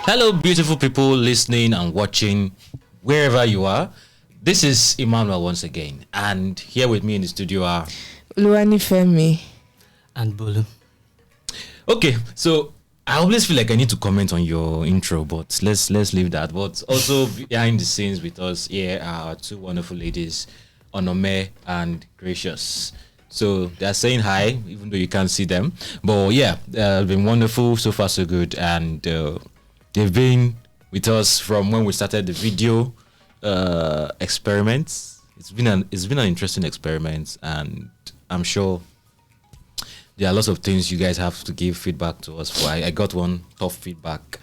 Hello, beautiful people listening and watching wherever you are. This is Emmanuel once again, and here with me in the studio are Luani Femi and Bolu. Okay, so I always feel like I need to comment on your intro, but let's leave that. But also behind the scenes with us here are two wonderful ladies, Onome and Gracious. So they're saying hi, even though you can't see them. But yeah, they've been wonderful, so far so good, and they've been with us from when we started the video experiments. It's been an interesting experiment, and I'm sure there are lots of things you guys have to give feedback to us for. I got one tough feedback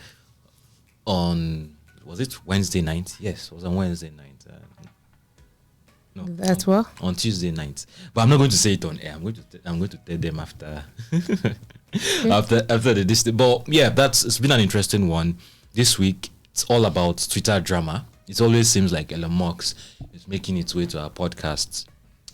on, was it Wednesday night? Yes, it was on Wednesday night. No, that's what on Tuesday night. But I'm not going to say it on air. I'm going to tell them after after the distance. But yeah, it's been an interesting one this week. It's all about Twitter drama. It always seems like Elon Musk is making its way to our podcast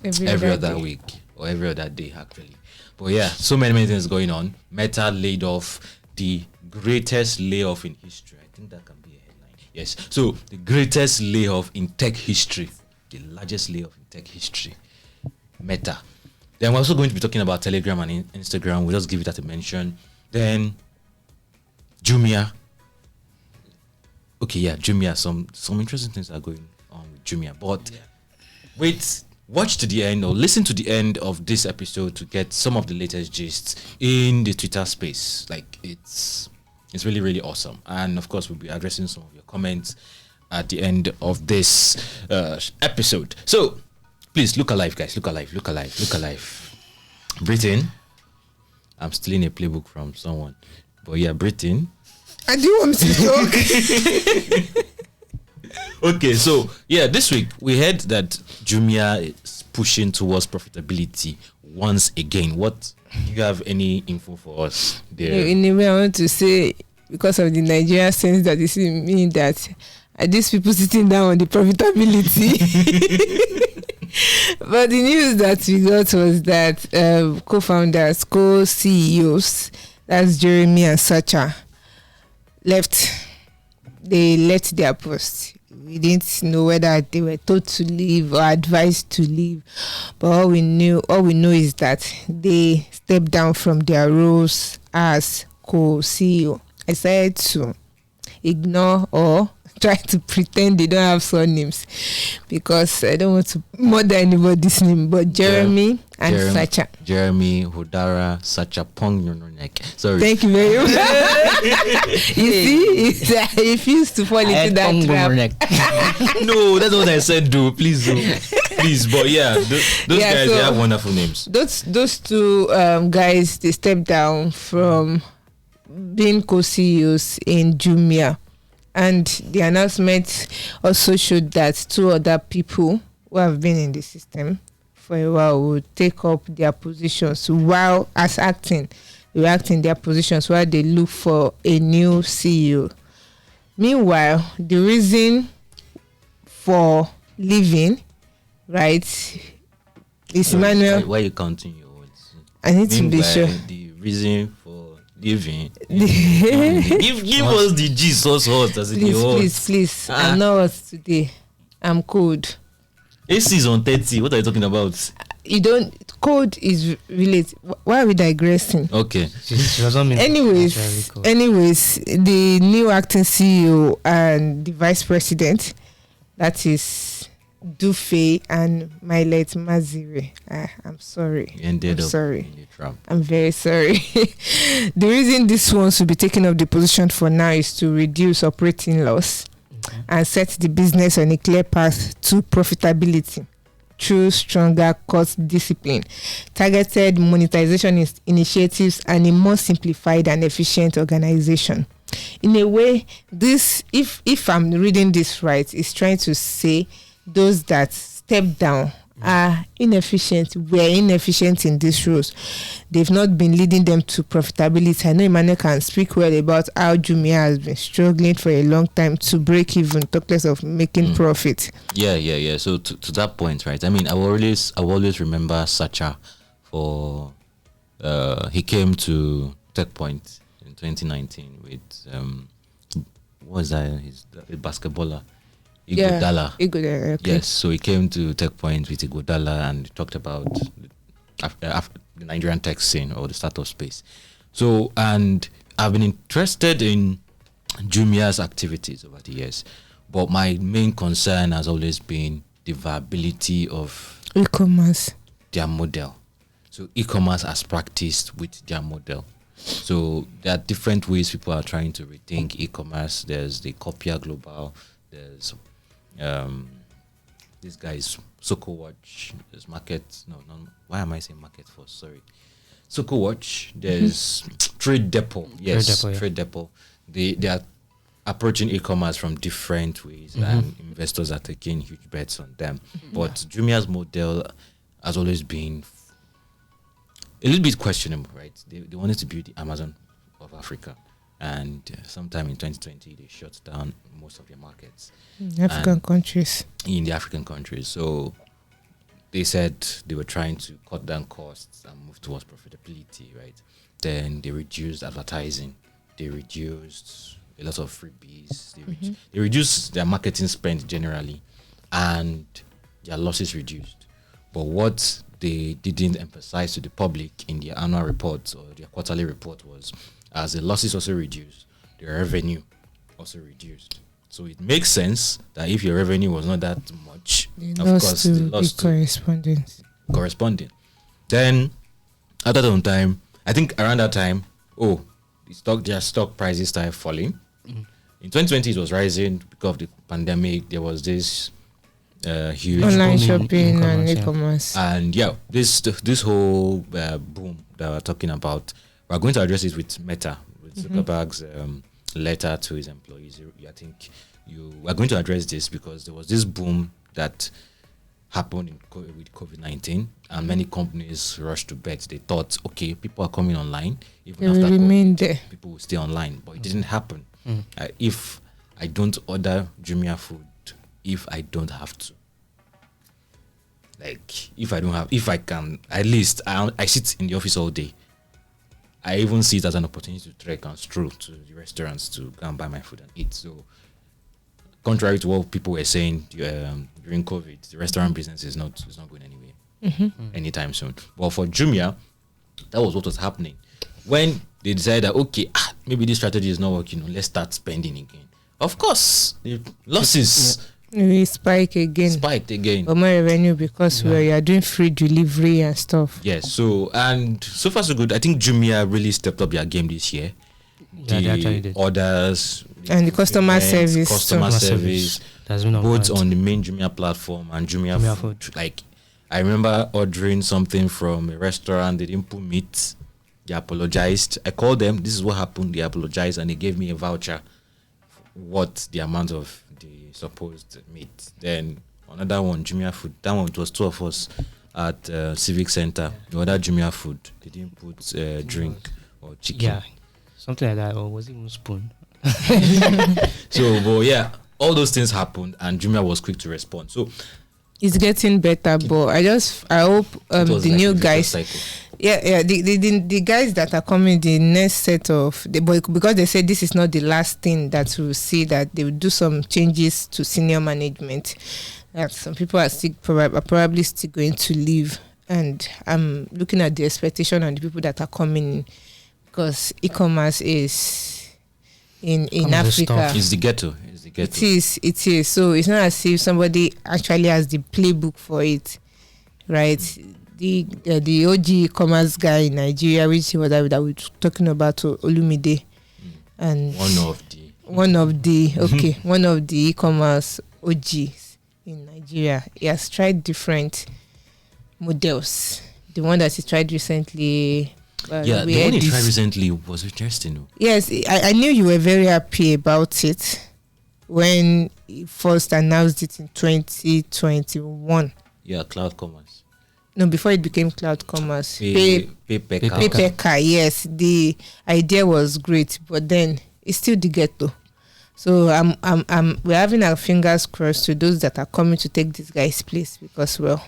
every other week or every other day actually. But yeah, so many things going on. Meta laid off the greatest layoff in history. I think that can be a headline. Yes. So the greatest layoff in tech history. The largest layoff in tech history. Meta. Then we're also going to be talking about Telegram and Instagram. We'll just give it that a mention. Then Jumia. Okay, yeah, Jumia. Some interesting things are going on with Jumia. But wait. Watch to the end or listen to the end of this episode to get some of the latest gists in the Twitter space. Like it's really, really awesome. And of course, we'll be addressing some of your comments at the end of this episode. So please look alive, guys. Look alive. Breathe in. I'm stealing a playbook from someone. But yeah, breathe in. I do want to talk. Okay, so yeah, this week we heard that Jumia is pushing towards profitability once again. What do you have any info for us there? In a way, I want to say because of the Nigeria sense that this mean that are these people sitting down on the profitability. But the news that we got was that co-founders, co-CEOs, that's Jeremy and Sacha, left. They left their post. We didn't know whether they were told to leave or advised to leave, but all we know is that they stepped down from their roles as co-CEO. I decided to ignore or try to pretend they don't have surnames because I don't want to murder anybody's name, but Jeremy and Sacha. Jeremy, Hodara, Sacha, Pong, neck. Sorry. Thank you very much. You see, I refuse to fall into that trap. No, that's what I said, please do. Please, but yeah, those guys, they have wonderful names. Those two guys, they stepped down from being co-CEOs in Jumia. And the announcement also showed that two other people who have been in the system for a while would take up their positions while as acting. They were acting their positions while they look for a new CEO. Meanwhile, the reason for leaving, right, is Emmanuel. Why are you counting your words? I need to be sure. The reason for leaving. Give us the gist also. Please. I'm not hot today. I'm cold. AC is on 30. What are you talking about? You don't. Cold is related. Why are we digressing? Okay. Anyways, the new acting CEO and the vice president, that is Dufe and Milet Mazire. I'm sorry. I'm sorry. I'm very sorry. The reason this one should be taking up the position for now is to reduce operating loss and set the business on a clear path to profitability through stronger cost discipline, targeted monetization initiatives, and a more simplified and efficient organization. In a way, this, if I'm reading this right, is trying to say those that step down are inefficient, were inefficient in these roles. They've not been leading them to profitability. I know Emmanuel can speak well about how Jumia has been struggling for a long time to break even, talk less of making profit. Yeah. So to that point, right? I mean, I will always remember Sacha for he came to Techpoint in 2019 with what was that? He's a basketballer. Iguodala. Iguodala, okay. Yes, so he came to Techpoint with Iguodala and talked about the Nigerian tech scene or the startup space. So, and I've been interested in Jumia's activities over the years, but my main concern has always been the viability of e-commerce, their model. So e-commerce as practiced with their model. So there are different ways people are trying to rethink e-commerce. There's the Copier Global. There's this guy's Soko Watch. There's Market. No. Why am I saying Market Force? Sorry. Soko Watch. There's Trade Depot. Yes, Trade Depot. They are approaching e-commerce from different ways, and investors are taking huge bets on them. But Jumia's model has always been a little bit questionable, right? They wanted to build the Amazon of Africa, and sometime in 2020 they shut down most of their markets in the African countries. So they said they were trying to cut down costs and move towards profitability, right? Then they reduced advertising, they reduced a lot of freebies, they reduced their marketing spend generally, and their losses reduced. But what they didn't emphasize to the public in their annual reports or their quarterly report was, as the losses also reduced, their revenue also reduced. So it makes sense that if your revenue was not that much, of course, they lost to corresponding. Then, after some time, I think around that time, their stock prices started falling. In 2020, it was rising because of the pandemic. There was this huge online shopping and e-commerce, and this whole boom that we're talking about, we're going to address it with Meta, with Zuckerberg's letter to his employees. I think we're going to address this because there was this boom that happened with COVID-19, and many companies rushed to bet. They thought, okay, people are coming online, even after COVID, people will stay online, but it didn't happen. If I don't order Jumia food, if I don't have to, like if I can, at least I sit in the office all day. I even see it as an opportunity to trek and stroll to the restaurants to go and buy my food and eat. So, contrary to what people were saying during COVID, the restaurant business is not going anywhere anytime soon. But for Jumia, that was what was happening when they decided that maybe this strategy is not working. Let's start spending again. Of course, the losses spiked again. But more revenue because we are doing free delivery and stuff. Yes. So far so good. I think Jumia really stepped up their game this year. The orders and the customer service. Both on the main Jumia platform and Jumia food. Like, I remember ordering something from a restaurant. They didn't put meat. They apologized. I called them. This is what happened. They apologized and they gave me a voucher. What the amount of the supposed meat. Then another one, Jumia food. That one, it was two of us at Civic Center. The other Jumia food, they didn't put drink or chicken. Yeah, something like that. Or was it even spoon? So, all those things happened, and Jumia was quick to respond. So it's getting better, but I hope the new guys. The guys that are coming, the next set of because they said this is not the last thing that we'll see, that they will do some changes to senior management. That some people are still probably still going to leave, and I'm looking at the expectation on the people that are coming in, because e-commerce is in Africa. It's the ghetto. It is. So it's not as if somebody actually has the playbook for it, right? The OG e-commerce guy in Nigeria, which was that we were talking about, Olumide, and one of the e-commerce OGs in Nigeria. He has tried different models. The one that he tried recently. The one he tried recently was interesting. Yes, I knew you were very happy about it when he first announced it in 2021. Yeah, cloud commerce. No, before it became cloud commerce. PayPeka. Yes, the idea was great, but then it's still the ghetto. So we're having our fingers crossed to those that are coming to take this guy's place, because so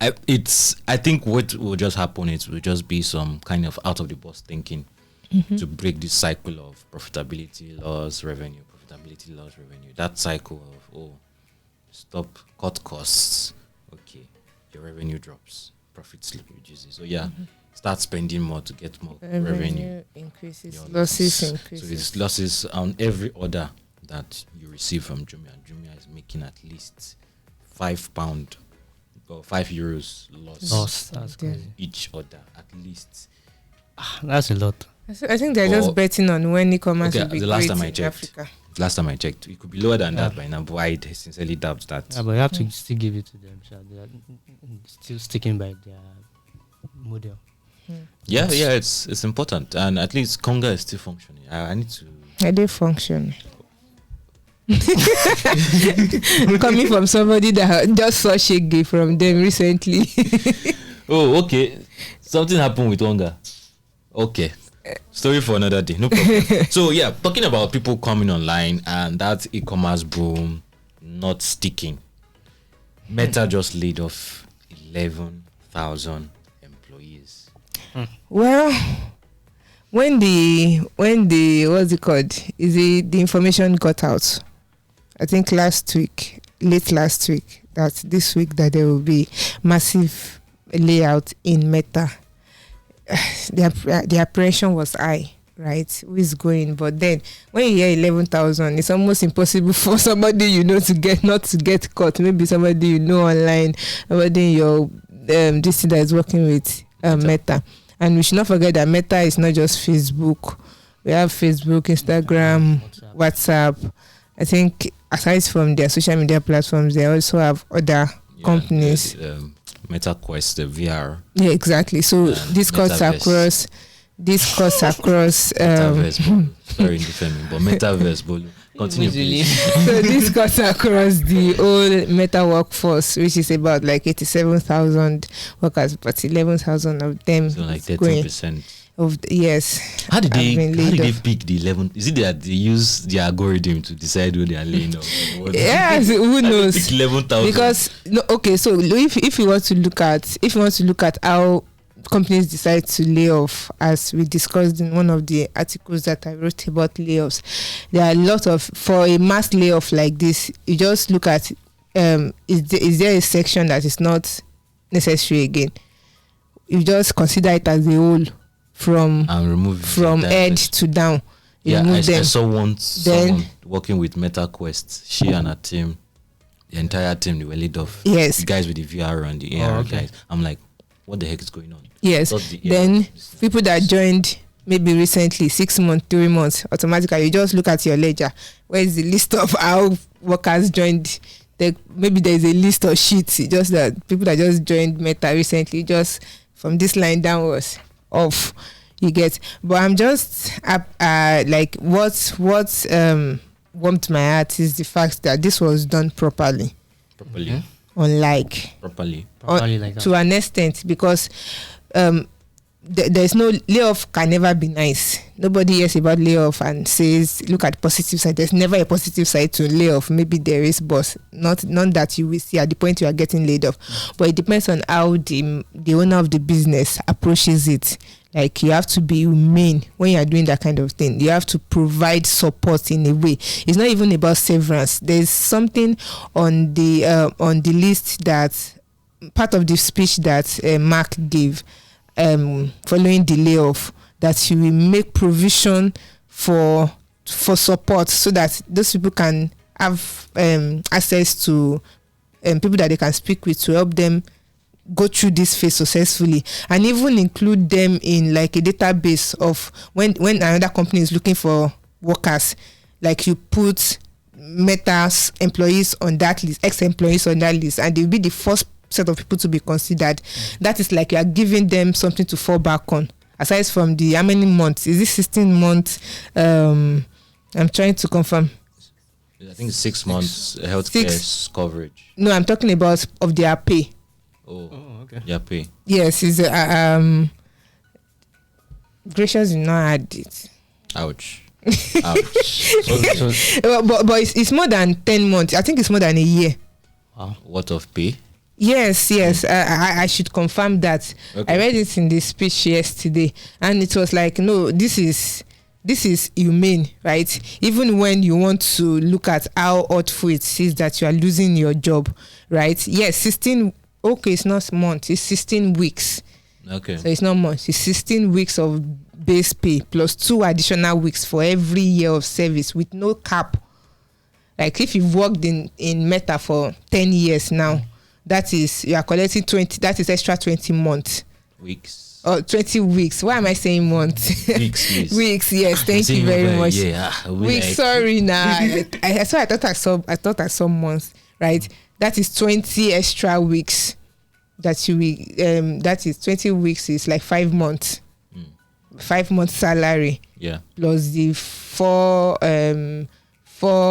I think what will just happen is will just be some kind of out of the box thinking. to break this cycle of profitability, loss, revenue, profitability, loss, revenue. That cycle of, stop, cut costs. Okay, your revenue drops, profits reduces. So start spending more to get more revenue. Increases, losses increases. So it's losses on every order that you receive from Jumia. Jumia is making at least £5 or €5 loss. That's crazy. Each order, at least. That's a lot. I think they're just betting on when e-commerce will be great in Africa. Last time I checked, it could be lower than that by now, but I sincerely doubt that. Yeah, but you have to still give it to them. So they are still sticking by their model. Yeah, it's important, and at least Conga is still functioning. I need to. I did function. Coming from somebody that just saw Shege from them recently. Oh, okay. Something happened with Conga. Okay. Story for another day. No problem. So talking about people coming online and that e-commerce boom not sticking. Meta just laid off 11,000 employees. Well, when the what's it called? The information got out, I think late last week, that this week that there will be massive layout in Meta. The apprehension was high, right? Who is going? But then when you hear 11,000, it's almost impossible for somebody not to get caught. Maybe somebody online, somebody in your this thing that is working with Meta. And we should not forget that Meta is not just Facebook. We have Facebook, Instagram, WhatsApp. I think aside from their social media platforms, they also have other companies. MetaQuest, the VR. Yeah, exactly. So this cuts across. Metaverse, sorry, defending, but Metaverse, continue. So this cuts across the whole Meta workforce, which is about like 87,000 workers, but 11,000 of them. So like 13%. Yes. How did they pick the 11? Is it that they use the algorithm to decide who they are laying off? Yes, who knows? Pick 11,000. Because so if you want to look at how companies decide to lay off, as we discussed in one of the articles that I wrote about layoffs, there are a lot of, for a mass layoff like this, you just look at is there a section that is not necessary again? You just consider it as a whole. From head to down. I saw someone working with MetaQuest. She and her team, the entire team, they were laid off. Yes. The guys with the VR and the AR guys. I'm like, what the heck is going on? Yes. Then people that joined maybe recently, 6 months, 3 months, automatically you just look at your ledger. Where is the list of how workers joined? Maybe there is a list of sheets. Just that people that just joined Meta recently, just from this line downwards. Of you get, but I'm just like what warmed my heart is the fact that this was done properly. Unlike properly like that. To an extent, because there's no layoff can never be nice. Nobody hears about layoff and says look at the positive side. There's never a positive side to layoff. Maybe there is, but none that you will see at the point you are getting laid off. But it depends on how the owner of the business approaches it. Like you have to be humane when you are doing that kind of thing. You have to provide support in a way. It's not even about severance. There's something on the list that part of the speech that Mark gave following the layoff, that you will make provision for support so that those people can have access to people that they can speak with to help them go through this phase successfully, and even include them in like a database of when another company is looking for workers, like you put Meta's employees on that list, ex-employees on that list, and they'll be the first set of people to be considered. That is like you are giving them something to fall back on. Aside from the how many months? Is it 16 months? I'm trying to confirm. I think 6 months healthcare coverage. No, I'm talking about of their pay. Oh, okay. Their pay. Yes, it's Gracious did not add it. Ouch. But it's more than 10 months. I think it's more than a year. Wow. What of pay? Yes. I should confirm that. Okay. I read it in the speech yesterday, and it was like, no, this is humane, right? Even when you want to look at how awful it is that you are losing your job, right? Yes, 16. Okay, it's not months. It's 16 weeks. Okay. So it's not months. It's 16 weeks of base pay plus 2 additional weeks for every year of service with no cap. Like if you've worked in Meta for 10 years now, that is, you are collecting 20, that is extra 20 months. Weeks. Oh, 20 weeks. Why am I saying months? Weeks. Weeks, yes. Thank you very much. Yeah. Weeks, sorry now. I thought I saw months, right? That is 20 extra weeks that you will, that is 20 weeks is like 5 months. 5 months salary. Yeah. Plus the 4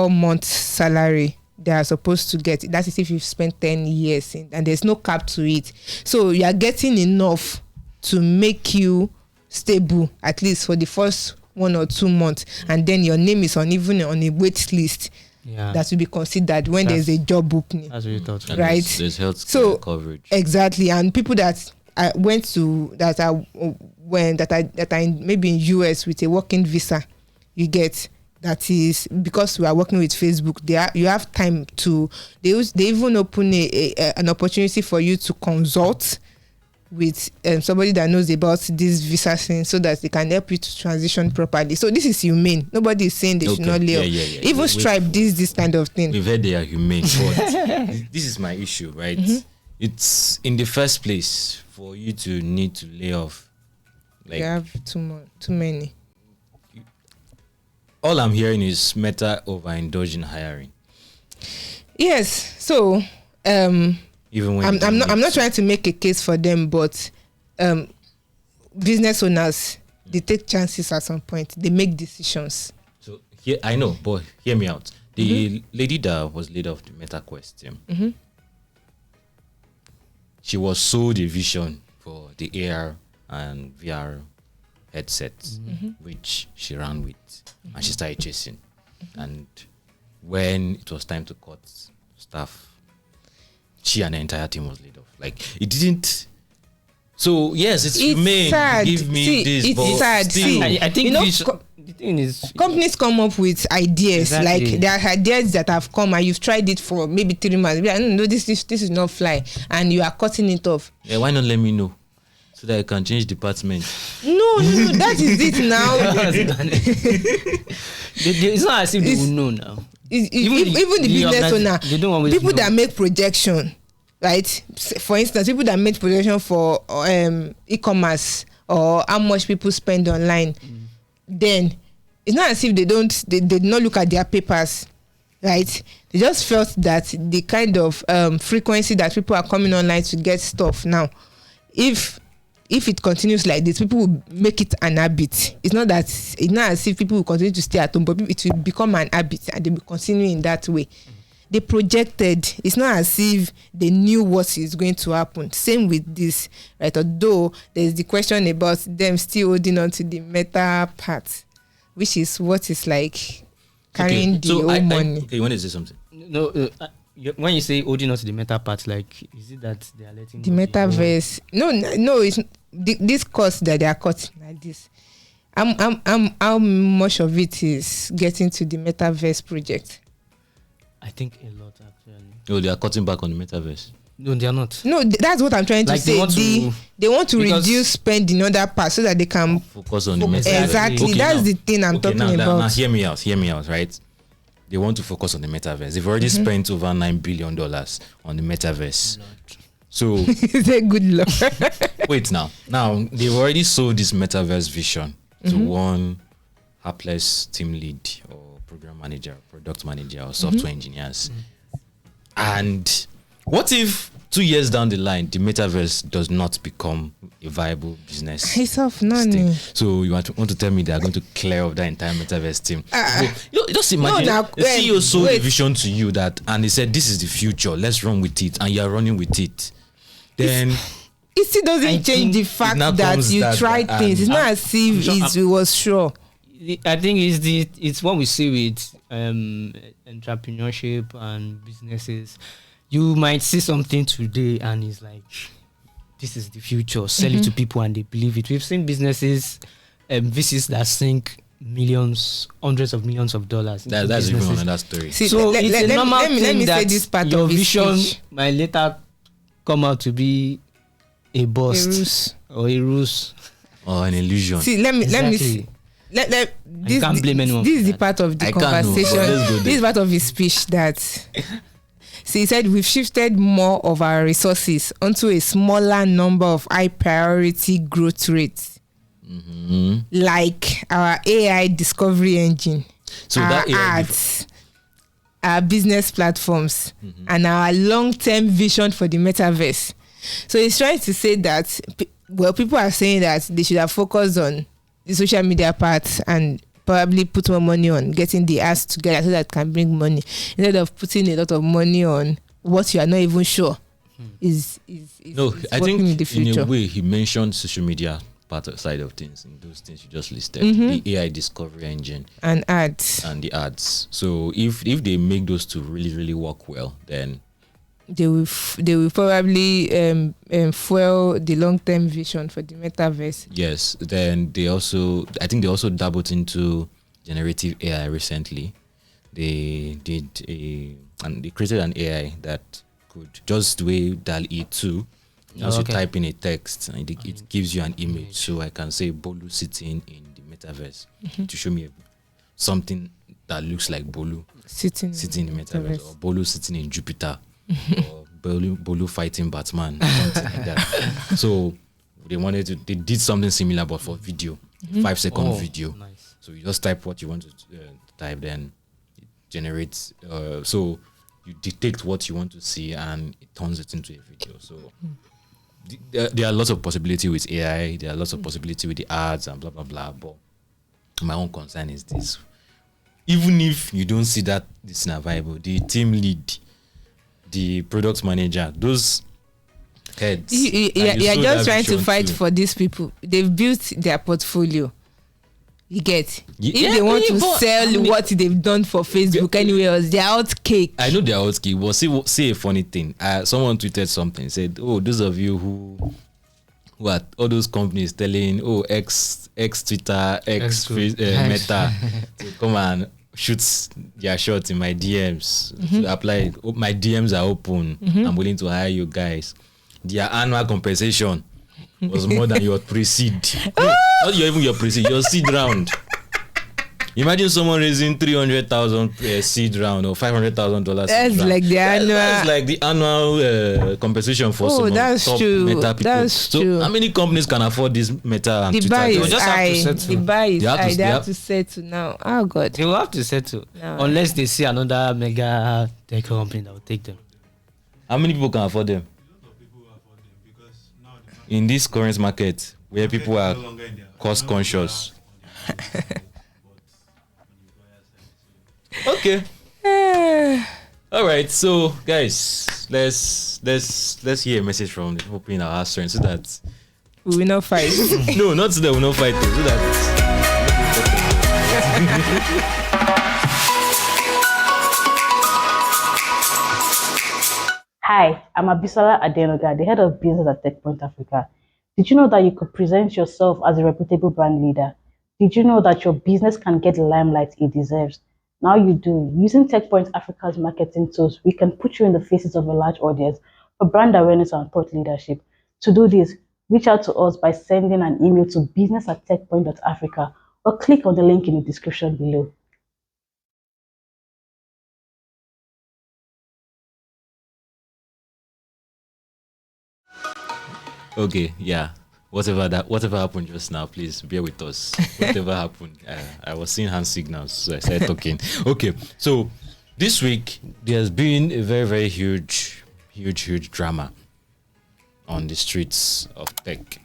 months salary they are supposed to get. That is if you've spent 10 years and there's no cap to it. So you are getting enough to make you stable, at least for the first 1 or 2 months. And then your name is even on a wait list that will be considered when there's a job opening. That's really thought, right? There's health coverage. Exactly. And people that I went to that are maybe in US with a working visa, you get. That is because we are working with Facebook. You have time to. They even open an opportunity for you to consult with somebody that knows about this visa thing, so that they can help you to transition properly. So this is humane. Nobody is saying they should not lay off. Even Stripe, this kind of thing. We've heard they are humane, but this is my issue, right? Mm-hmm. It's in the first place for you to need to lay off. Like, you have too many. All I'm hearing is Meta overindulge in hiring. Yes. So even when I'm not trying to make a case for them, but business owners, they take chances at some point. They make decisions. So here I know, but hear me out. The lady that was laid off the MetaQuest team, she was sold a vision for the AR and VR headsets, which she ran with, and she started chasing. And when it was time to cut staff, she and the entire team was laid off. Like, it didn't. So yes, it's humane. Give me this. It's sad. Still, I think the thing is, companies come up with ideas. Exactly. Like there are ideas that have come and you've tried it for maybe 3 months. No, this is not fly, and you are cutting it off. Yeah, why not let me know so that I can change department? No, that is it now. It's not as if they will know now. Even the business owner, they don't always people know. that make projection, right? For instance, people that make projection for e-commerce or how much people spend online, then it's not as if they did not look at their papers, right? They just felt that the kind of frequency that people are coming online to get stuff now, if it continues like this, people will make it an habit. It's not as if people will continue to stay at home, but it will become an habit and they will continue in that way. They projected. It's not as if they knew what is going to happen. Same with this, right? Although there's the question about them still holding on to the Meta part, which is what is like carrying the whole money. Okay, you want to say something? No. When you say holding on to the Meta part, like, is it that they are letting the metaverse? No, it's this cost that they are cutting like this. How much of it is getting to the metaverse project? I think a lot, actually. Oh, they are cutting back on the metaverse. No, they are not. No, that's what I'm trying to say. They want to reduce spend in other parts so that they can focus on the metaverse. Exactly, okay, that's the thing I'm talking about. Now, hear me out, right? They want to focus on the metaverse. They've already spent over $9 billion on the metaverse. So it's a good luck. Wait now they've already sold this metaverse vision to one hapless team lead or program manager, product manager, or software engineers. And what if 2 years down the line the metaverse does not become a viable business? It's off none. So you want to tell me they are going to clear off that entire metaverse team? Just imagine the CEO sold the vision to you and he said, this is the future, let's run with it, and you are running with it. Then it still doesn't change the fact that you tried things. It's not as if it was sure. I think it's what we see with entrepreneurship and businesses. you might see something today and it's like, this is the future. Sell it to people and they believe it. We've seen businesses, VCs that sink millions, hundreds of millions of dollars. That's even another story. See, So it's a normal let thing me that say this part your of his vision speech. might later come out to be a bust or a ruse. Or an illusion. See, let me Exactly. this can't blame anyone this for is the that. part of the I can't know, but conversation. let's go there. This is part of his speech that see, he said we've shifted more of our resources onto a smaller number of high priority growth rates, like our AI discovery engine, So our that AI ads, our business platforms, and our long-term vision for the metaverse. So he's trying to say that, people are saying that they should have focused on the social media part and probably put more money on getting the ads together so that it can bring money, instead of putting a lot of money on what you are not even sure is no, is I working think in the future. in a way he mentioned social media side of things in those things you just listed, the AI discovery engine And ads, and the ads. So if they make those two really work well, then they will probably fuel the long-term vision for the metaverse. yes, then I think they also dabbled into generative AI recently. They created an AI that could just the way DALL-E 2. Once you type in a text and it gives you an image. So I can say Bolu sitting in the metaverse to show me something that looks like Bolu Sitting in the metaverse, or Bolu sitting in Jupiter, or Bolu fighting Batman, something like that. So they did something similar but for video, 5-second video. Nice. So you just type what you want to type, then it generates. So you detect what you want to see and it turns it into a video. So there are lots of possibility with AI. There are lots of possibility with the ads and blah blah blah. But my own concern is this: even if you don't see that this is viable, the team lead, the product manager, those heads, You're just trying to fight for these people. They've built their portfolio. You get if they want to sell what they've done for Facebook anywhere else, they're out cake. I know they're out cake, but see a funny thing. Someone tweeted something, said, "Oh, those of you who are all those companies telling, oh, X Twitter, X Meta to come and shoot their shots in my DMs to apply. Oh, my DMs are open. I'm willing to hire you guys. Their annual compensation was more than your pre-seed. No, not even your pre-seed, your seed round. Imagine someone raising 300,000 seed round or $500,000. That's like the annual. That's like the annual compensation for some that's top true. Meta people. That's true. So how many companies can afford this Meta and The Twitter? buy They is will just have to high. settle. The buy is high. They have have to settle now. Oh God. They will have to settle No. unless they see another mega tech company that will take them. How many people can afford them? In this current market where people are cost conscious. Okay. All right. So guys, let's hear a message from the people in our strength so that We will not fight. no, not so that we'll not fight them, so that Hi, I'm Abisola Adenoga, the head of business at Techpoint Africa. Did you know that you could present yourself as a reputable brand leader? Did you know that your business can get the limelight it deserves? Now you do. Using Techpoint Africa's marketing tools, we can put you in the faces of a large audience for brand awareness and thought leadership. To do this, reach out to us by sending an email to business@techpoint.africa or click on the link in the description below. okay, yeah. Whatever happened just now, please bear with us. Whatever happened, I was seeing hand signals, so I started talking. Okay, so this week there's been a very huge drama on the streets of tech.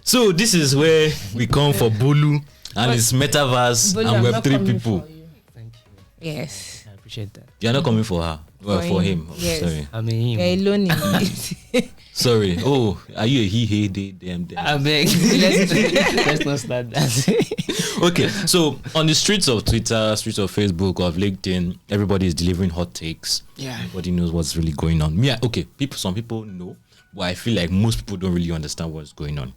So this is where we come for Bolu and his metaverse Bolu, and I'm not Web3 coming people. for you. Thank you. Yes. appreciate that. You're not coming for her. Well, for him. Yes. Sorry. I mean, You're alone in it. Sorry. Oh, are you a he, they, them? I beg. Let's not start that. Okay, so on the streets of Twitter, streets of Facebook, or of LinkedIn, everybody is delivering hot takes. Yeah. Everybody knows what's really going on. Yeah, okay. Some people know, but I feel like most people don't really understand what's going on.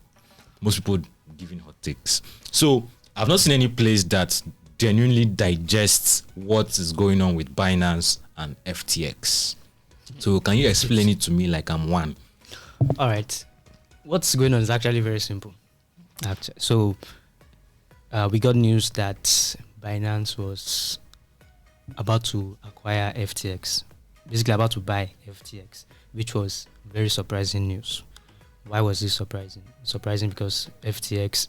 Most people giving hot takes. So I've not seen any place that genuinely digests what is going on with Binance and FTX. So can you explain it to me like I'm one? All right. What's going on is actually very simple. So we got news that Binance was about to acquire FTX, basically about to buy FTX, which was very surprising news. Why was this surprising? Surprising because FTX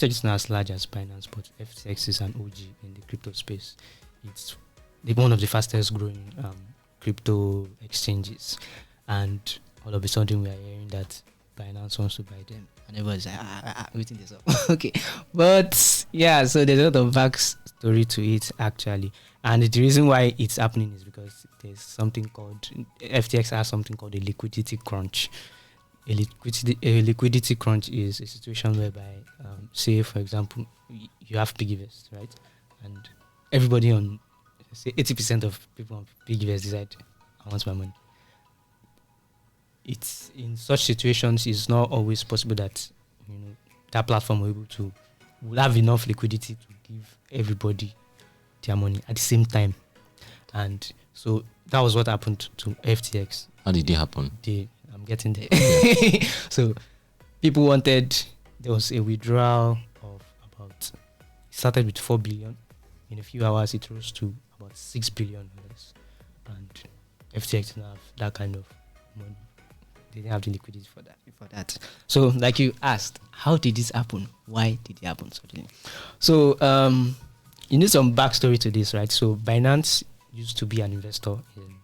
is not as large as Binance, but FTX is an OG in the crypto space. It's one of the fastest growing crypto exchanges, and all of a sudden we are hearing that Binance wants to buy them, and everyone's like, waiting this up. Okay, but yeah, so there's a lot of backstory to it actually, and the reason why it's happening is because there's something called FTX has something called a liquidity crunch. A liquidity crunch is a situation whereby, say for example, you have Piggyvest, right, and everybody on, say 80% of people on Piggyvest decide, I want my money. It's in such situations, it's not always possible that that platform will have enough liquidity to give everybody their money at the same time, and so that was what happened to FTX. How did it happen? I'm getting there. So people there was a withdrawal of about, it started with 4 billion. In a few hours it rose to about $6 billion, and FTX didn't have that kind of money. They didn't have the liquidity for that. So like you asked, how did this happen? Why did it happen suddenly? So you need some backstory to this, right? So Binance used to be an investor in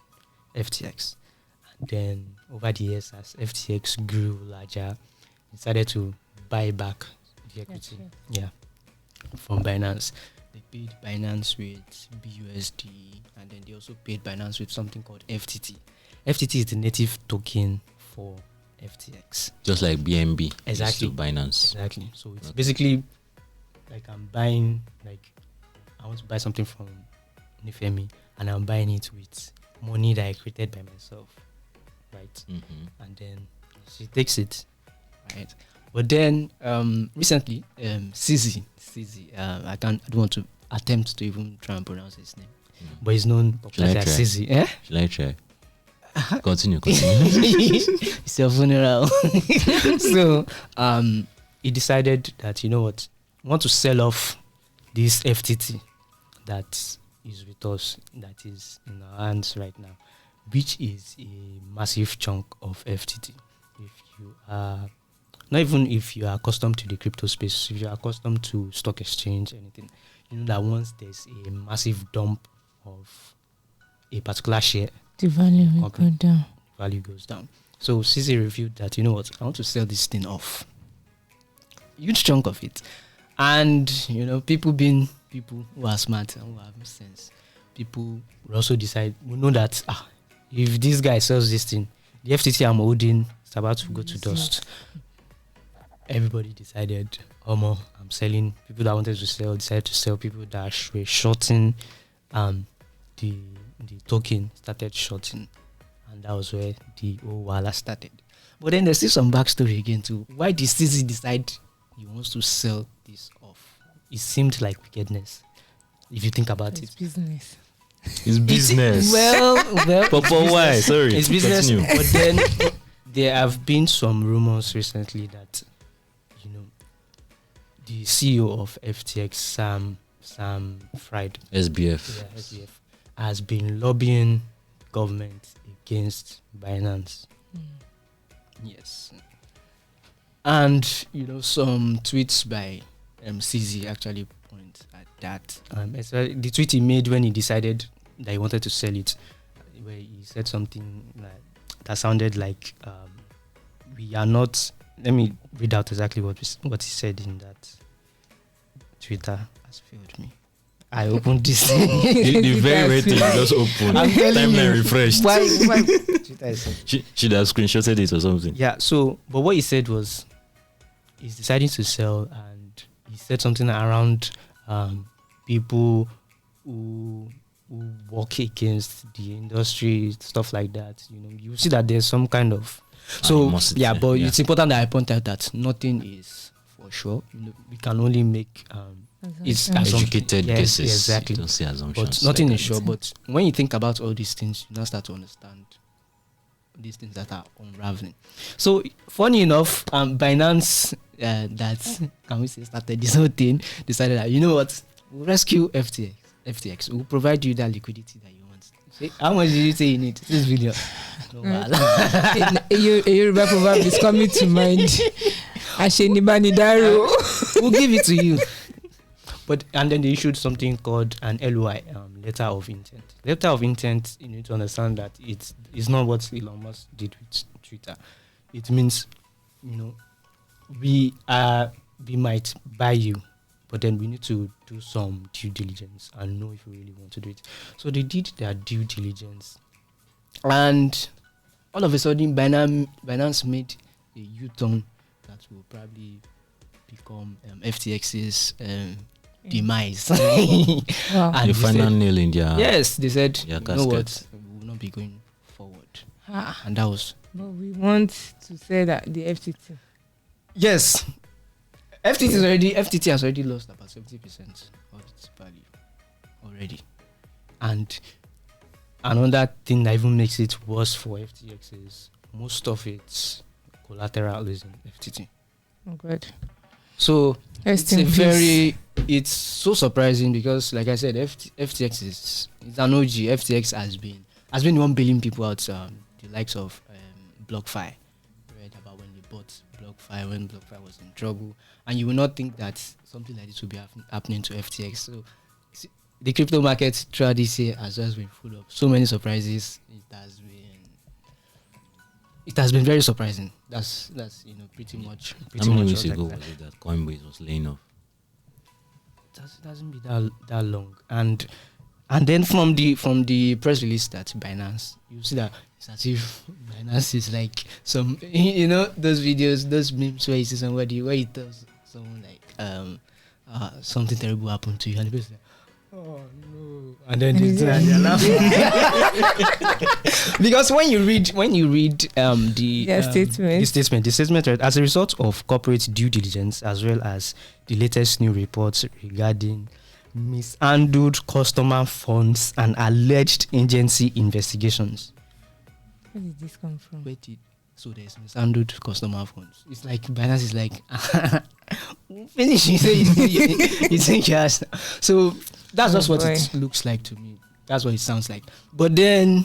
FTX. Then over the years, as FTX grew larger, they decided to buy back the equity. Yeah, from Binance. They paid Binance with BUSD, and then they also paid Binance with something called FTT. FTT is the native token for FTX. Just like BNB. Exactly. To Binance. Exactly. So it's basically like I'm buying, like I want to buy something from Nifemi, and I'm buying it with money that I created by myself. Right, and then she takes it, right. But then recently, Sede, I don't want to attempt to even try and pronounce his name, but he's known popularly as Sede. Yeah? Shall I try? Continue. It's your funeral. So he decided that, you know what, I want to sell off this FTT that is with us, that is in our hands right now, which is a massive chunk of FTT. If you are not even if you are accustomed to the crypto space, if you are accustomed to stock exchange, anything, you know that once there's a massive dump of a particular share, the value will go down. Value goes down. So Sede reviewed that, you know what, I want to sell this thing off. Huge chunk of it. And people who are smart and who have sense, people will also decide, we know that if this guy sells this thing, the FTT I'm holding is about to go to dust. Everybody decided, I'm selling. People that wanted to sell decided to sell. People that were shorting the token started shorting. And that was where the whole wala started. But then there's still some backstory again too. Why did Sede decide he wants to sell this off? It seemed like wickedness, if you think about it. Business. It's business. Well, but why? Sorry. It's business. Continue. But then there have been some rumors recently that the CEO of FTX, Sam Fried, SBF, has been lobbying government against Binance. Yes. And some tweets by Sede actually point at that. The tweet he made when he decided that he wanted to sell it, where he said something that sounded like we are not. Let me read out exactly what he said in that. Twitter has failed me. I opened this thing. The very rating just opened. Timeline refreshed. Why? She has screenshotted it or something. Yeah. So, but what he said was, he's deciding to sell, and he said something around people who work against the industry, stuff like that. You see that there's some kind of animosity, but it's important that I point out that nothing is for sure. We can only make it's educated guesses. Exactly. You don't see assumptions. But nothing is sure. But when you think about all these things, you now start to understand these things that are unraveling. So funny enough, Binance started this whole thing, decided that, you know what, we'll rescue FTX. We'll provide you that liquidity that you want. Say, how much did you say you need this video? A Yoruba proverb is coming to mind. We'll give it to you. And then they issued something called an LOI, letter of intent. Letter of intent, you need to understand that it's not what Elon Musk did with Twitter. It means, we might buy you, but then we need to do some due diligence and know if we really want to do it. So they did their due diligence, and all of a sudden, Binance made a U-turn that will probably become FTX's demise. Wow. And the final nail in their yes, they said, yeah, you know what, we will not be going forward. And that was. But we want to say that the FTT. Yes. FTT has already lost about 70% of its value already. And another thing that even makes it worse for FTX is most of its collateral is in FTT. Oh, good. So it's so surprising because, like I said, FTX is an OG. FTX has been the one bailing people out. The likes of BlockFi. Read about when they bought BlockFi when BlockFi was in trouble, and you will not think that something like this will be happening to FTX. So the crypto market throughout this year has just been full of so many surprises. It has been very surprising. That's pretty much. How many weeks ago was it that Coinbase was laying off? It hasn't been that long, and then from the press release that Binance, you see that it's as if Binance is like some those videos, those memes where you see somebody where he tells someone like something terrible happened to you, and the person like, oh no, and then they're laughing. Because when you read the statement, right, as a result of corporate due diligence as well as the latest new reports regarding mishandled customer funds and alleged agency investigations. Where did this come from? So there's mishandled customer funds. It's like Binance is like finish. You think yes. So that's just what it looks like to me. That's what it sounds like. But then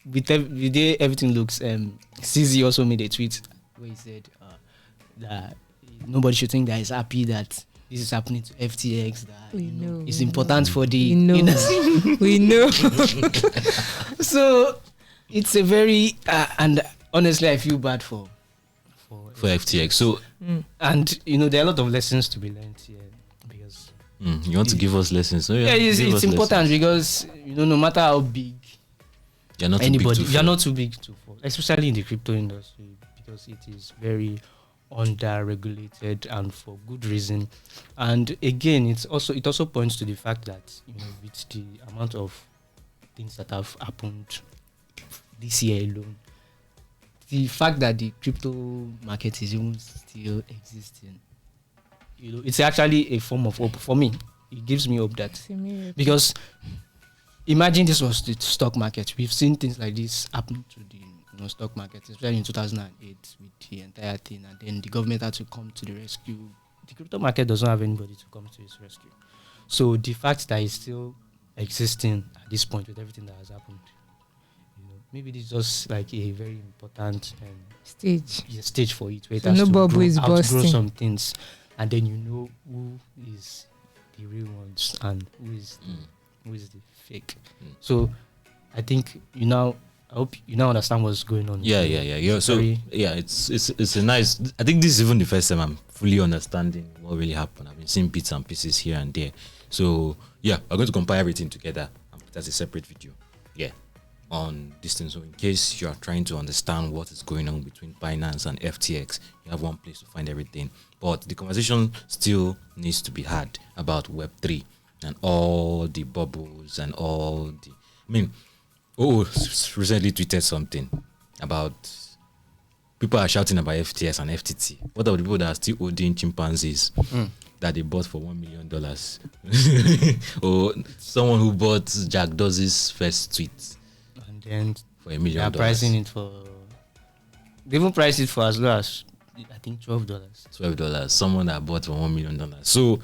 with the day everything looks CZ also made a tweet where he said that nobody should think that he's happy that this is happening to FTX. That it's important for the we know. So it's a very and honestly I feel bad for FTX. So and there are a lot of lessons to be learned here because you want to give us lessons. So it's important because no matter how big you're not too big to fall, especially in the crypto industry because it is very under-regulated and for good reason. And again, it also points to the fact that with the amount of things that have happened this year alone, the fact that the crypto market is even still existing, it's actually a form of hope for me. It gives me hope that because imagine this was the stock market. We've seen things like this happen to the stock market, especially in 2008 with the entire thing, and then the government had to come to the rescue. The crypto market doesn't have anybody to come to its rescue. So the fact that it's still existing at this point with everything that has happened, maybe this is just like a very important stage for it. Where it has to outgrow some things, and then who is the real ones and who is the fake. So I think I hope you now understand what's going on. Yeah. So it's a nice. I think this is even the first time I'm fully understanding what really happened. I've been seeing bits and pieces here and there. So yeah, we're going to compile everything together and put as a separate video. Yeah, on this thing. So in case you are trying to understand what is going on between Binance and FTX, you have one place to find everything. But the conversation still needs to be had about Web3 and all the bubbles and all the. I mean, recently tweeted something about people are shouting about FTS and FTT. What are the people that are still holding chimpanzees that they bought for $1 million? Or someone who bought Jack Dorsey's first tweet And then for $1 million. they are pricing it for. They even price it for as low as I think $12. $12. Someone that bought for $1 million. So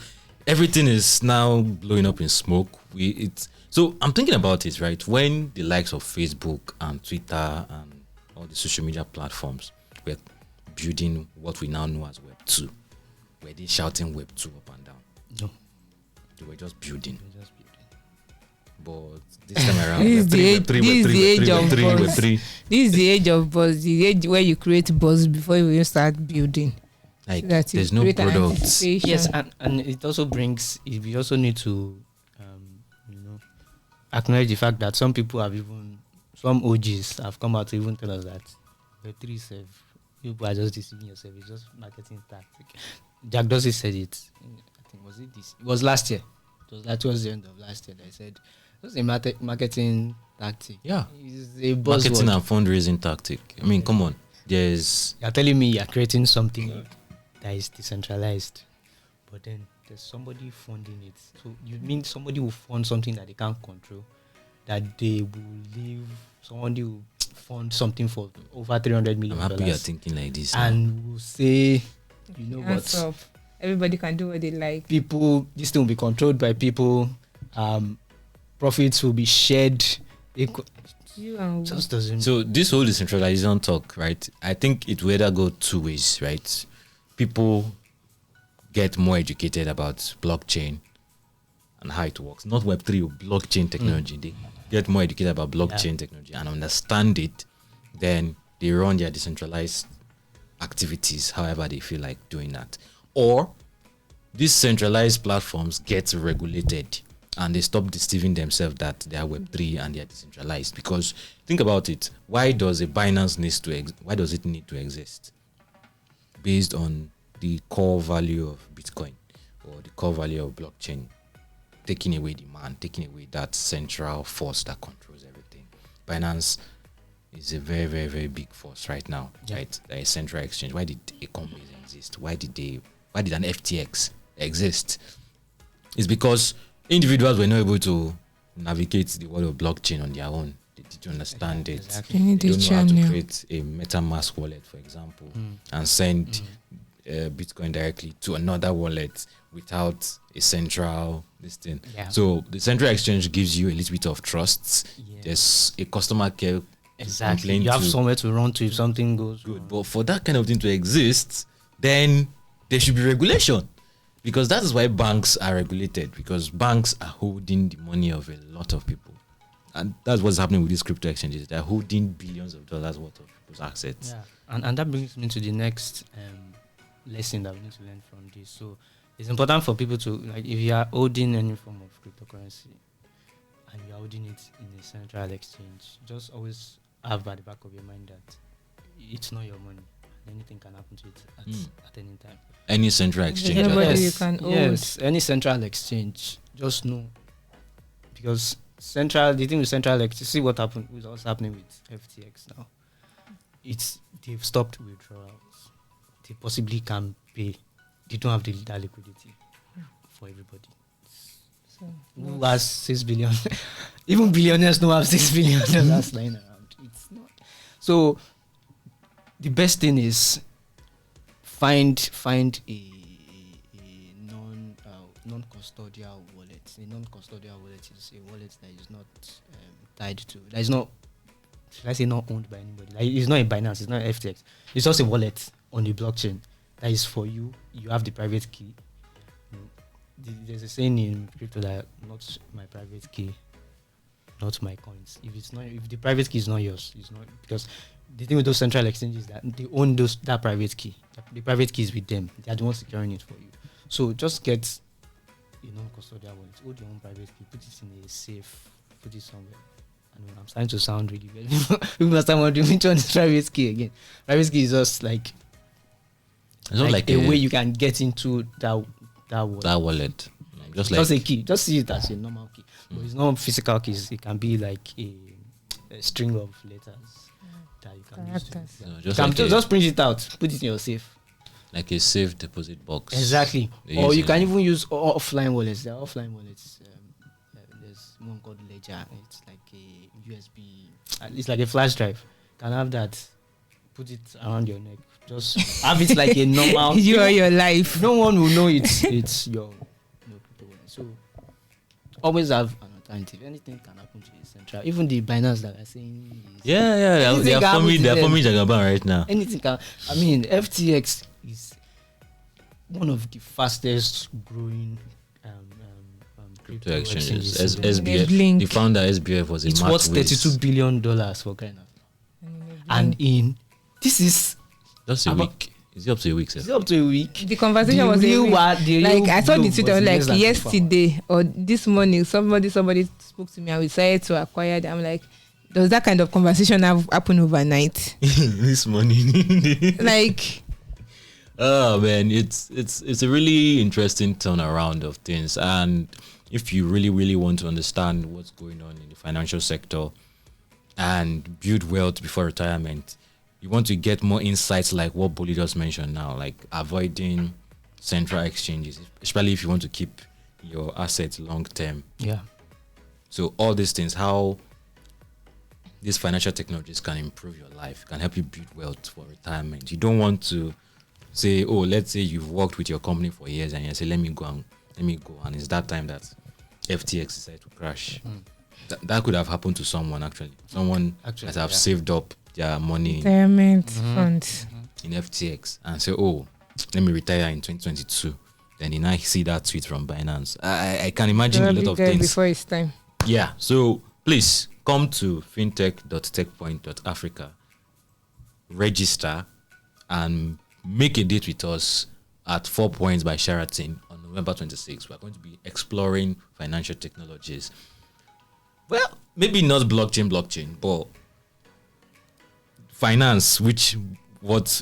everything is now blowing up in smoke. So I'm thinking about it, right? When the likes of Facebook and Twitter and all the social media platforms were building what we now know as Web 2, were they shouting Web 2 up and down? No. They were just building. But this time around, This is the age of Web buzz. 3. This is the age of buzz, the age where you create buzz before you even start building. Like, That you there's no create an product. anticipation. Yes, and it also brings. We also need to, acknowledge the fact that some people have even, some OGs have come out to even tell us that Web3 self, people are just deceiving yourself. It's just marketing tactic. Jack Dorsey said it. I think it was last year. It was towards the end of last year. They said it was a marketing tactic. Yeah. It's a buzzword. Marketing and fundraising tactic. I mean, come on. There's You're telling me you're creating something that is decentralized, but then there's somebody funding it. So you mean somebody will fund something that they can't control, that they will leave, somebody will fund something for over $300 million. I'm happy you're thinking like this. And will say, you know Hands what? up. Everybody can do what they like. People, this thing will be controlled by people. Profits will be shared. You and Just doesn't. So this whole decentralization talk, right? I think it will either go two ways, right? People get more educated about blockchain and how it works. Not Web3 or blockchain technology. They get more educated about blockchain technology and understand it. Then they run their decentralized activities however they feel like doing that. Or these centralized platforms get regulated and they stop deceiving themselves that they are Web3 and they are decentralized. Because think about it, why does a Binance why does it need to exist? Based on the core value of Bitcoin or the core value of blockchain, taking away demand, taking away that central force that controls everything. Binance is a very, very, very big force right now, right? A central exchange. Why did a Coinbase exist? Why did an FTX exist? It's because individuals were not able to navigate the world of blockchain on their own. They didn't understand it. Exactly. They don't know how to create a MetaMask wallet, for example, and send Bitcoin directly to another wallet without a central thing. Yeah. So the central exchange gives you a little bit of trust. Yeah. There's a customer care. Exactly. You have somewhere to run to if something goes Good, wrong. but for that kind of thing to exist, then there should be regulation, because that is why banks are regulated, because banks are holding the money of a lot of people, and that's what's happening with these crypto exchanges. They're holding billions of dollars worth of people's assets. Yeah. And that brings me to the next lesson that we need to learn from this. So it's important for people to, like, if you are holding any form of cryptocurrency and you are holding it in a central exchange, just always have at the back of your mind that it's not your money. Anything can happen to it at any time. Any central exchange. Nobody you can hold. Yes, any central exchange. Just know, because the thing with central exchange, see what happened with what's happening with FTX now. They've stopped withdrawals. They possibly can pay. They don't have that liquidity for everybody. So, Who has 6 billion? Even billionaires don't have $6 billion lying around. It's not. So the best thing is find a non-custodial wallet. A non-custodial wallet is a wallet that is not tied to. That is not. Should I say not owned by anybody? Like, it's not a Binance. It's not FTX. It's just a wallet on the blockchain that is for you. You have the private key. There's a saying in crypto that not my private key, not my coins. If the private key is not yours, it's not, because the thing with those central exchanges is that they own that private key. The private key is with them. They are the ones securing it for you. So just get a non-custodial wallet. Hold your own private key. Put it in a safe. Put it somewhere. And I'm starting to sound really weird. People must have wondering which one is private key again. Private key is just like it's not like a way you can get into that wallet. That wallet. Just a key. Just see it as a normal key. But it's not physical keys. It can be like a string of letters that you can use. Just print it out. Put it in your safe. Like a safe deposit box. Exactly. Or you can even use offline wallets. There are offline wallets. There's one called Ledger. It's like a USB. It's like a flash drive. You can have that. Put it around your neck. Just have it like a normal. You or your life. No one will know it's your crypto wallet. So always have an alternative. Anything can happen to the central. Even the Binance that are saying. They are forming Jagaban right now. Anything can. I mean, FTX is one of the fastest growing crypto exchanges. SBF, the founder SBF was it's worth $32 billion for crying out loud. And this is just a week. Is it up to a week, sir? It's up to a week. The conversation was a week. Like I saw the Twitter like yesterday or this morning. Somebody spoke to me and we decided to acquire it. I'm like, does that kind of conversation happen overnight? This morning, like. Oh man, it's a really interesting turnaround of things, and if you really want to understand what's going on in the financial sector and build wealth before retirement, you want to get more insights like what Boli just mentioned now, like avoiding central exchanges, especially if you want to keep your assets long term. Yeah. So all these things, how these financial technologies can improve your life, can help you build wealth for retirement. You don't want to say, oh, let's say you've worked with your company for years and you say, let me go, and it's that time that FTX decided to crash. That could have happened to someone actually. Someone that have saved up their money retirement funds in FTX and say, oh, let me retire in 2022. Then you now see that tweet from Binance. I can imagine a lot of things before it's time. Yeah, so please come to fintech.techpoint.africa, register, and make a date with us at 4 Points by Sheraton on November 26th. We're going to be exploring financial technologies. Well, maybe not blockchain, but finance,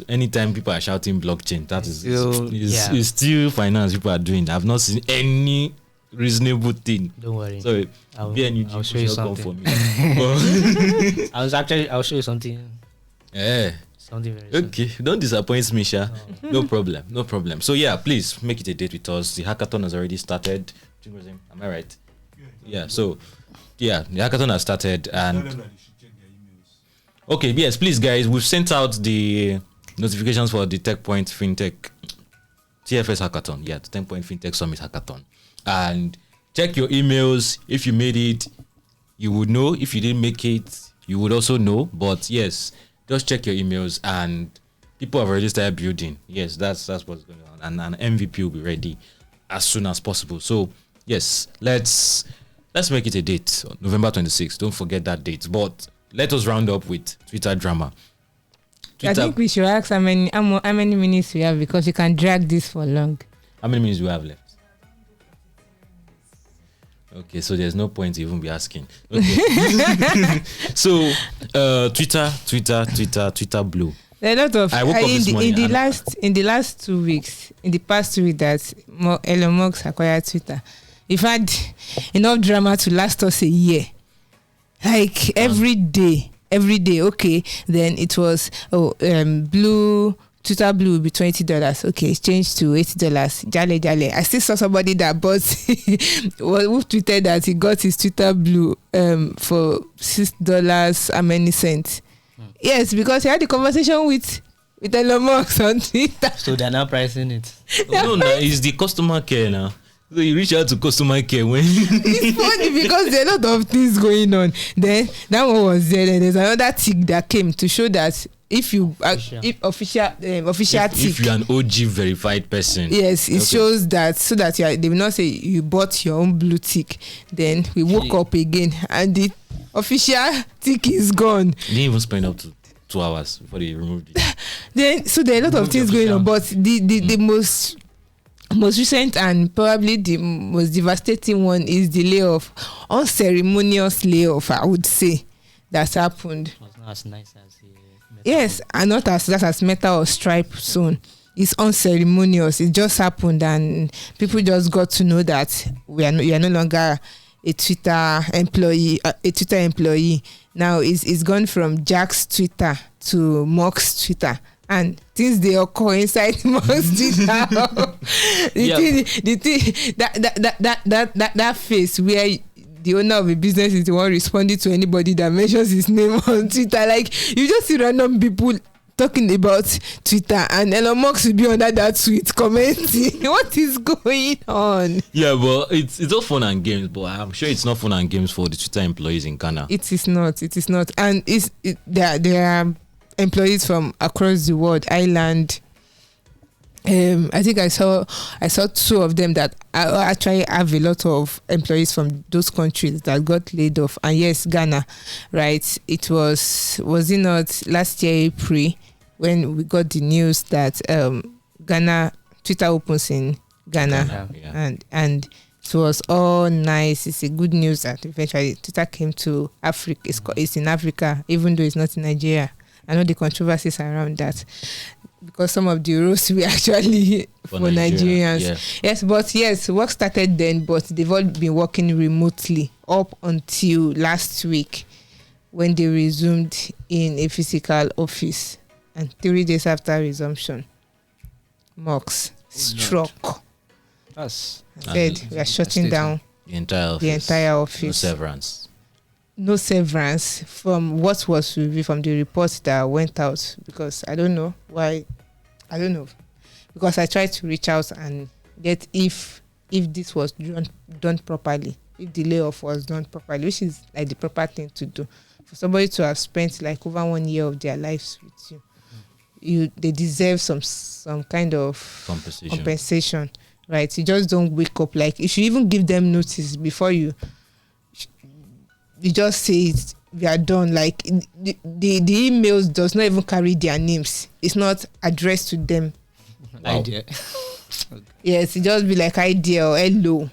anytime people are shouting blockchain, that is still finance people are doing. I've not seen any reasonable thing. Don't worry. Sorry, I'll show you something. For me. I'll show you something. Yeah. Something very okay, don't disappoint me, Sha. No problem. So yeah, please make it a date with us. The hackathon has already started. Am I right? Yeah. So yeah, the hackathon has started, and okay, yes, please, guys, we've sent out the notifications for the Techpoint Fintech TFS hackathon. Yeah, the Techpoint Fintech Summit hackathon, and check your emails. If you made it, you would know. If you didn't make it, you would also know. But yes, just check your emails, and people have already started building. Yes, that's what's going on, and an MVP will be ready as soon as possible. So yes, let's make it a date, November 26th. Don't forget that date. But let us round up with Twitter drama. I think we should ask how many minutes we have, because you can drag this for long. How many minutes do we have left? Okay, so there's no point to even be asking. Okay. So Twitter blew. There are a lot of I woke up this morning in the past 2 weeks that Elon Musk acquired Twitter. We've had enough drama to last us a year. Like every day. Okay, then it was Twitter blue will be $20. Okay, it's changed to $80. Jale. I still saw somebody that bought who tweeted that he got his Twitter blue for $6 and many cents. Yes, because he had a conversation with Elon Musk on Twitter. So they're now pricing it. No, it's the customer care now. So you reach out to customer care when it's funny because there are a lot of things going on. Then that one was there. Then there's another tick that came to show that if you official tick, if you're an OG verified person, yes, it shows that, so that they will not say you bought your own blue tick. Then we woke up again and the official tick is gone. They didn't even spend up to 2 hours before they removed it. Then so there are a lot of things going on, but the most most recent and probably the most devastating one is the layoff, unceremonious layoff, I would say, that's happened. It was not as nice as Yes, and not as that as Meta or Stripe soon. It's unceremonious. It just happened, and people just got to know that you are no longer a Twitter employee. Now it's gone from Jack's Twitter to Musk's Twitter, and things they occur inside Musk's Twitter. the thing that face where the owner of a business is the one responding to anybody that mentions his name on Twitter. Like, you just see random people talking about Twitter, and Elon Musk will be under that tweet commenting. What is going on? Yeah, but it's all fun and games, but I'm sure it's not fun and games for the Twitter employees in Ghana. It is not, and there are employees from across the world, Ireland. I think I saw two of them that actually have a lot of employees from those countries that got laid off. And yes, Ghana, right? It was it not last year April when we got the news that Ghana, Twitter opens in Ghana, and it was all nice. It's a good news that eventually Twitter came to Africa. It's in Africa, even though it's not in Nigeria. I know the controversies around that, because some of the rules we actually for Nigerians. Yeah. Yes, but yes, work started then, but they've all been working remotely up until last week when they resumed in a physical office. And 3 days after resumption, Musk struck. Us. Said we are shutting down the entire office. No severance from what was revealed from the reports that went out, because I don't know why. I don't know, because I tried to reach out and get if this was done properly, if the layoff was done properly, which is like the proper thing to do for somebody to have spent like over 1 year of their lives with you. They deserve some kind of compensation, right? You just don't wake up, like you should even give them notice before you just say it, we are done. Like the emails does not even carry their names. It's not addressed to them. Wow. Idea. Yes, it just be like idea or hello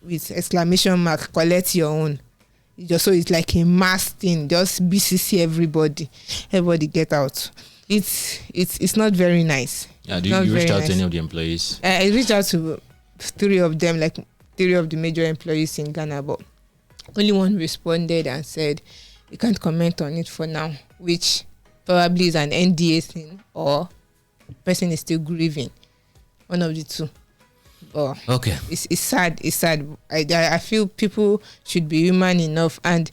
with exclamation mark, collect your own. So it's like a mass thing. Just BCC everybody get out. It's not very nice. Yeah, you reached out to any of the employees? I reached out to 3 of them, like 3 of the major employees in Ghana, but only one responded and said you can't comment on it for now, which probably is an NDA thing or person is still grieving. One of the two. But okay. It's sad. It's sad. I feel people should be human enough, and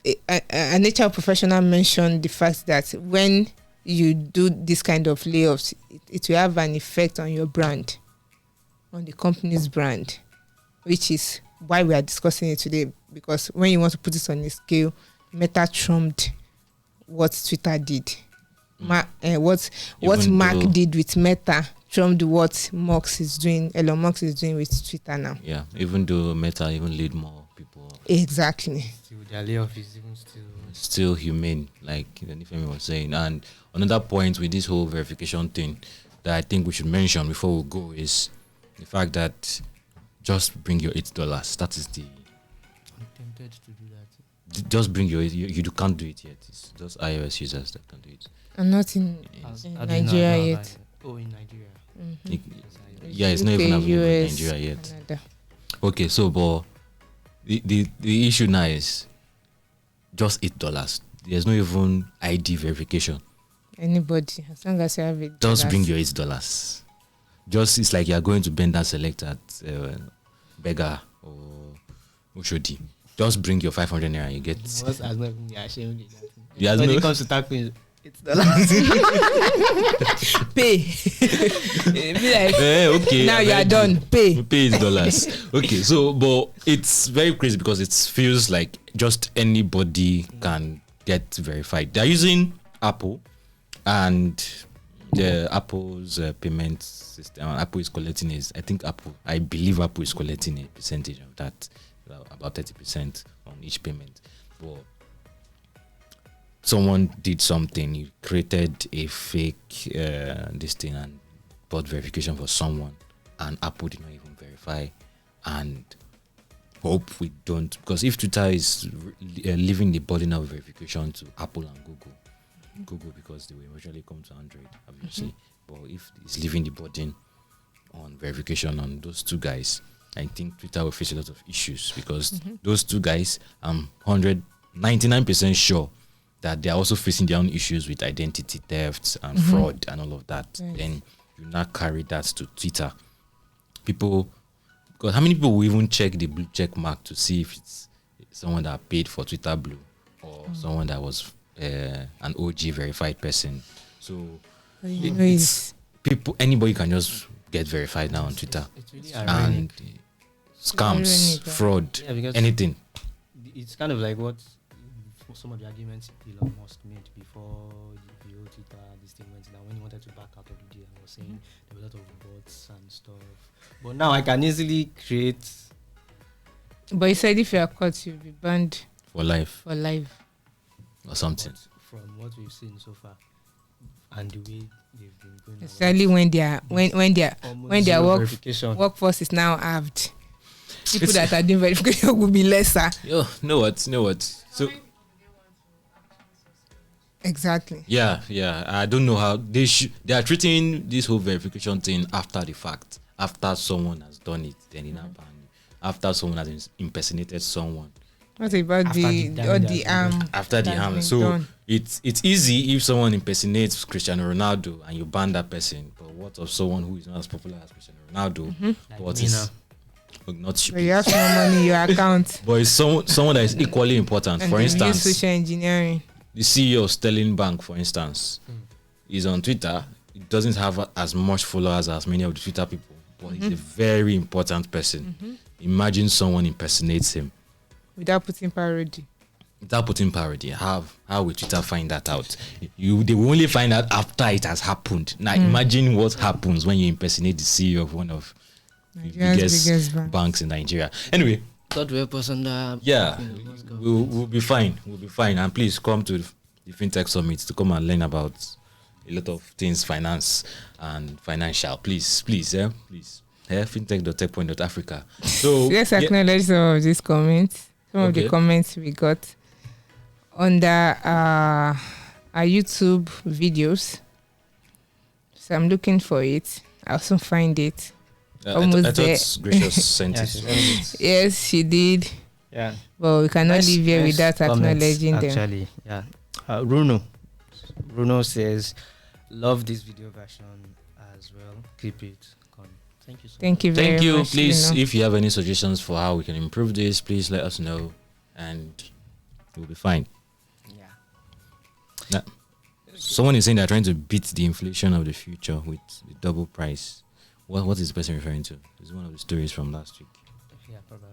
a HR professional mentioned the fact that when you do this kind of layoffs, it will have an effect on your brand, on the company's brand, which is why we are discussing it today. Because when you want to put it on a scale, Meta trumped what Twitter did. What Mark did with Meta trumped what Musk is doing. Elon Musk is doing with Twitter now. Yeah, even though Meta even lead more people. Exactly. Still, their layoff is even still humane, like Nifemi was saying. And another point with this whole verification thing that I think we should mention before we go is the fact that just bring your $8. That is the. I'm tempted to do that. Just bring your. You can't do it yet. It's just iOS users that can do it. I'm not in Nigeria yet. Oh, in Nigeria. Mm-hmm. It's not even available in Nigeria yet. Canada. Okay, so but the issue now is just $8. There's no even ID verification. Anybody, as long as you have it. Just bring your $8. Just it's like you're going to bend and select at Beggar or Ushodi. Just bring your 500 naira and you get. What's as not even ashamed of that? Yeah, when it comes to tackling, $8. Pay. Be like, okay. now you are done. Pay $8. Okay, so but it's very crazy because it feels like just anybody can get verified. They're using Apple, and the Apple's payment system. Apple is collecting I believe Apple is collecting a percentage of that, about 30% on each payment. But someone did something. You created a fake this thing and bought verification for someone, and Apple did not even verify, and hope we don't, because if Twitter is leaving the burden of verification to Apple and Google because they will eventually come to Android, obviously. But if it's leaving the burden on verification on those two guys, I think Twitter will face a lot of issues, because those two guys, I'm 99% sure that they are also facing their own issues with identity theft and fraud and all of that. Then you now carry that to Twitter. People, because how many people will even check the blue check mark to see if it's someone that paid for Twitter Blue or someone that was an OG verified person? So it's people, anybody can just get verified now on Twitter. It's really and scams, fraud, anything. It's kind of like what some of the arguments Elon Musk made before the whole Twitter this thing went down, when he wanted to back out of the deal and was saying there were a lot of bots and stuff. But now I can easily create. But he said if you are caught, you'll be banned for life or something. But from what we've seen so far and the way they've been going, especially when their workforce is now halved. People that are doing verification will be lesser. Yo, know what? So exactly. Yeah. I don't know how they are treating this whole verification thing after the fact. After someone has done it, then in after someone has impersonated someone. What about after the harm? So done. It's easy if someone impersonates Cristiano Ronaldo and you ban that person. But what of someone who is not as popular as Cristiano Ronaldo? But is not stupid. But you have some money in your account. But it's someone that is equally important. And for instance, social engineering. The CEO of Sterling Bank, for instance, is on Twitter. It doesn't have as much followers as many of the Twitter people, but he's a very important person. Imagine someone impersonates him. Without putting parody. How will Twitter find that out? They will only find out after it has happened. Now imagine what happens when you impersonate the CEO of one of the biggest banks in Nigeria. Anyway, God help us on that. Yeah, we'll be fine. And please come to the FinTech Summit to come and learn about a lot of things, finance and financial. Please. FinTech.Techpoint.Africa. So let's acknowledge some of these comments. Some of the comments we got under our YouTube videos. So I'm looking for it. I'll soon find it. Almost I thought Gracious sent it. Yes, she did. Yeah. But we cannot leave here without acknowledging them. Actually, yeah. Bruno says, love this video version as well. Keep it going. Thank you so much. Thank you very much. Please, if you have any suggestions for how we can improve this, please let us know and we'll be fine. Yeah. Now, someone is saying they're trying to beat the inflation of the future with the double price. What is the person referring to? This is one of the stories from last week. Yeah, probably.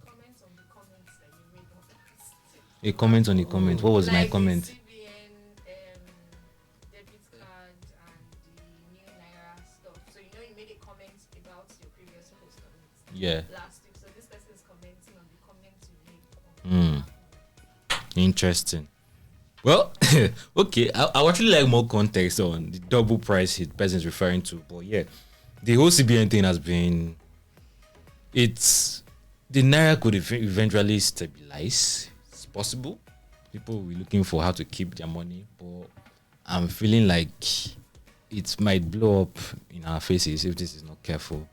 Comments on the comments that you made on last. A comment on the comment. What was my comment? The CBN debit card and the new Naira stuff. So you made a comment about your previous post on it last week. So this person is commenting on the comments you made. Interesting. Well, okay. I would actually like more context on the double price the person is referring to. But yeah, the whole CBN thing has been, the Naira could eventually stabilize. It's possible. People will be looking for how to keep their money, but I'm feeling like it might blow up in our faces if this is not careful.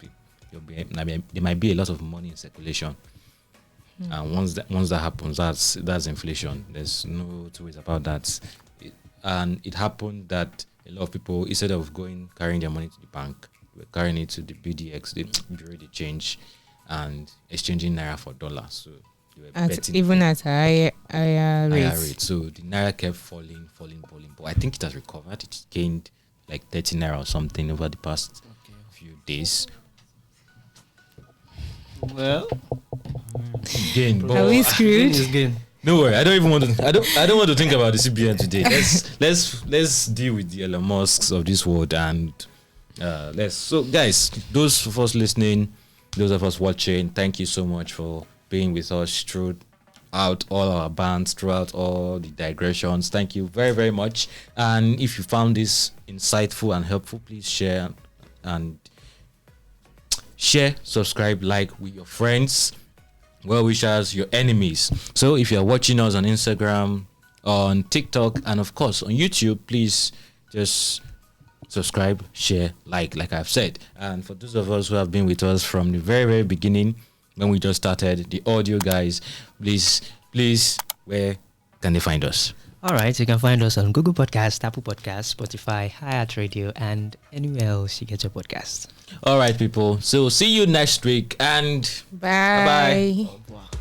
There might be a lot of money in circulation, and once that happens, that's inflation. There's no two ways about that. And it happened that a lot of people, instead of carrying their money to the bank, were carrying it to the BDX, the Bureau de Change, and exchanging Naira for dollars. So they were betting even at a higher rate. So the Naira kept falling. But I think it has recovered. It gained like 30 Naira or something over the past few days. Well, Gain. Are we screwed? No worry. I don't want to think about the CBN today. Let's deal with the Elon Musks of this world and. So guys, those of us listening, those of us watching, thank you so much for being with us throughout all our bands, throughout all the digressions. Thank you very, very much. And if you found this insightful and helpful, please share and share, subscribe, like with your friends, well wishers, your enemies. So if you're watching us on Instagram, on TikTok, and of course on YouTube, please just subscribe, share, like I've said. And for those of us who have been with us from the very, very beginning, when we just started, the audio guys, please, where can they find us? All right, you can find us on Google Podcast, Apple Podcast, Spotify, Hi-Hat Radio, and anywhere else you get your podcast. All right, people. So see you next week, and Bye. bye-bye.